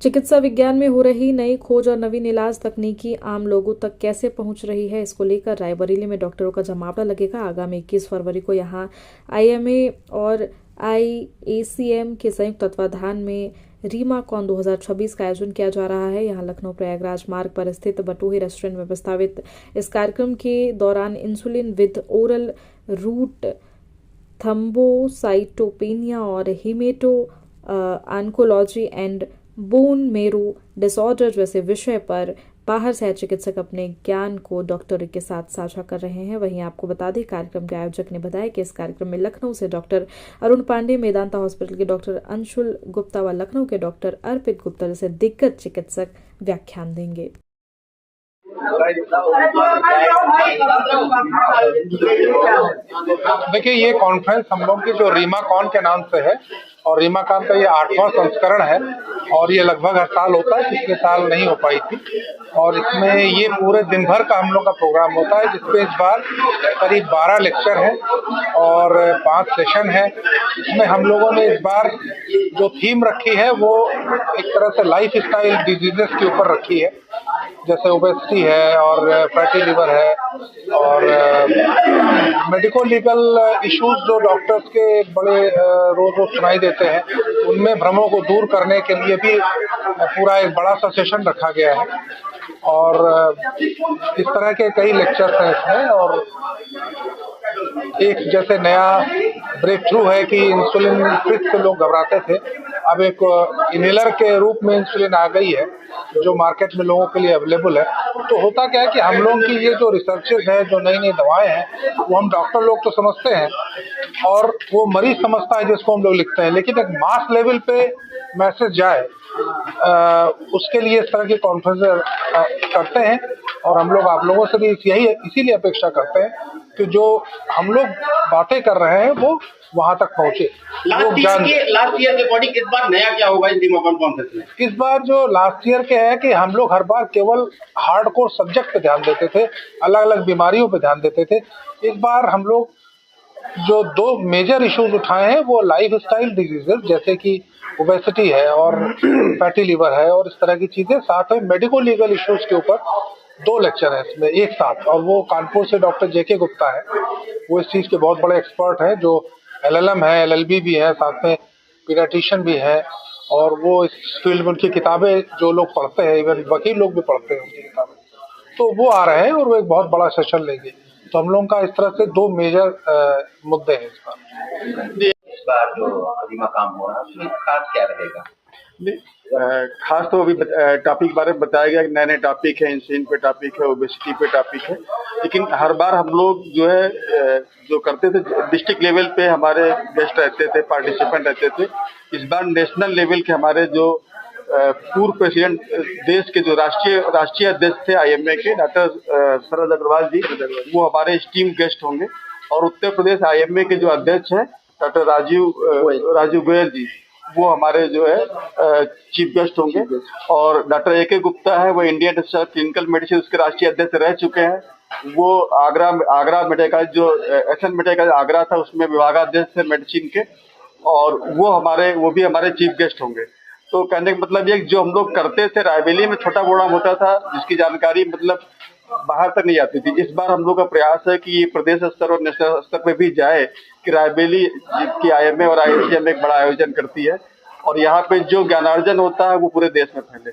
चिकित्सा विज्ञान में हो रही नई खोज और नवीन इलाज तकनीकी आम लोगों तक कैसे पहुंच रही है, इसको लेकर रायबरेली में डॉक्टरों का जमावड़ा लगेगा। आगामी 21 फरवरी को यहां आईएमए और आईएसीएम के संयुक्त तत्वाधान में रीमाकॉन 2026 का आयोजन किया जा रहा है। यहां लखनऊ प्रयागराज मार्ग पर स्थित बटोही रेस्टोरेंट में प्रस्तावित इस कार्यक्रम के दौरान insulin with oral route thrombocytopenia और haemato oncology and bone marrow disorder जैसे विषय पर बाहर से आए चिकित्सक अपने ज्ञान को डॉक्टर के साथ साझा कर रहे हैं। वहीं आपको बता दें, कार्यक्रम के आयोजक ने बताया कि इस कार्यक्रम में लखनऊ से डॉक्टर अरुण पांडे, मेदांता हॉस्पिटल के डॉक्टर अंशुल गुप्ता व लखनऊ के डॉक्टर अर्पित गुप्ता जैसे दिग्गज चिकित्सक व्याख्यान देंगे। देखिए, ये कॉन्फ्रेंस हम लोग की जो रीमाकॉन के नाम से है और रीमाकॉन का ये 8वां संस्करण है और ये लगभग हर साल होता है, पिछले साल नहीं हो पाई थी। और इसमें ये पूरे दिन भर का हम लोग का प्रोग्राम होता है, जिसपे इस बार करीब 12 लेक्चर है और 5 सेशन है। इसमें हम लोगों ने इस बार जो थीम रखी है वो एक तरह से लाइफ स्टाइल डिजीजेस के ऊपर रखी है, जैसे ओबेसिटी है और फैटी लिवर है और मेडिको लीगल इश्यूज जो डॉक्टर्स के बड़े रोज सुनाई देते हैं, उनमें भ्रमों को दूर करने के लिए भी पूरा एक बड़ा सा सेशन रखा गया है। और इस तरह के कई लेक्चर्स हैं इसमें। और एक जैसे नया ब्रेक थ्रू है कि इंसुलिन से लोग घबराते थे, अब एक इनहेलर के रूप में इंसुलिन आ गई है जो मार्केट में लोगों के लिए अवेलेबल है। तो होता क्या है कि हम लोगों की ये जो रिसर्चेज है, जो नई नई दवाएं हैं, वो हम डॉक्टर लोग तो समझते हैं और वो मरीज समझता है जिसको हम लोग लिखते हैं, लेकिन एक मास लेवल पे मैसेज जाए उसके लिए इस तरह की कॉन्फ्रेंस करते हैं। और हम लोग आप लोगों से भी इसीलिए अपेक्षा करते हैं कि जो हम लोग बातें कर रहे हैं वो वहां तक पहुंचे। लास्ट ईयर के अकॉर्डिंग इस बार नया क्या होगा इस रीमाकॉन कॉन्फ्रेंस में? इस बार जो लास्ट ईयर के है कि हम लोग हर बार केवल हार्डकोर सब्जेक्ट पे ध्यान देते थे, अलग अलग बीमारियों पे ध्यान देते थे। इस बार हम लोग जो 2 मेजर इश्यूज उठाए हैं वो लाइफ स्टाइल डिजीजेस जैसे कि ओबेसिटी है और फैटी लिवर है और इस तरह की चीजें, साथ में मेडिको लीगल इश्यूज के ऊपर 2 लेक्चर है इसमें एक साथ। और वो कानपुर से डॉक्टर जेके गुप्ता है, वो इस चीज के बहुत बड़े एक्सपर्ट हैं, जो LLM है, LLB भी है, साथ में पीडियाट्रिशियन भी है। और वो इस फील्ड में उनकी किताबें जो लोग पढ़ते हैं, इवन वकील लोग भी पढ़ते हैं उनकी किताबें, तो वो आ रहे हैं और वो एक बहुत बड़ा सेशन लेंगे। तो हम लोगों का इस तरह से 2 मेजर मुद्दे हैं इस बार जो रीमा काम हो रहा है उसमें खास क्या रहेगा? खास तो अभी टॉपिक बारे में बताया गया कि नए नए टॉपिक है, इंसुलिन पे टॉपिक है, ओबेसिटी पे टॉपिक है। लेकिन हर बार हम लोग जो है जो करते थे डिस्ट्रिक्ट लेवल पे हमारे गेस्ट रहते थे, पार्टिसिपेंट रहते थे। इस बार नेशनल लेवल के हमारे जो पूर्व प्रेसिडेंट देश के जो राष्ट्रीय अध्यक्ष थे IMA के डॉक्टर शरद अग्रवाल जी, वो हमारे टीम गेस्ट होंगे। और उत्तर प्रदेश IMA के जो अध्यक्ष हैं डॉक्टर राजीव गोयल जी, वो हमारे जो है चीफ गेस्ट होंगे। और डॉक्टर AK गुप्ता है, वो Indian institute of clinical medicine उसके राष्ट्रीय अध्यक्ष रह चुके हैं। वो आगरा मेडिकल जो SN मेडिकल आगरा था उसमें विभागाध्यक्ष थे मेडिसिन के, और वो भी हमारे चीफ गेस्ट होंगे। तो कहने का मतलब ये जो हम लोग करते थे रायबरेली में छोटा प्रोग्राम होता था जिसकी जानकारी मतलब बाहर तक नहीं आती थी। इस बार हम लोग का प्रयास है कि ये प्रदेश स्तर और नेशनल स्तर पे भी जाए कि रायबरेली की IMA और ICM एक बड़ा आयोजन करती है और यहाँ पे जो ज्ञानार्जन होता है वो पूरे देश में फैले।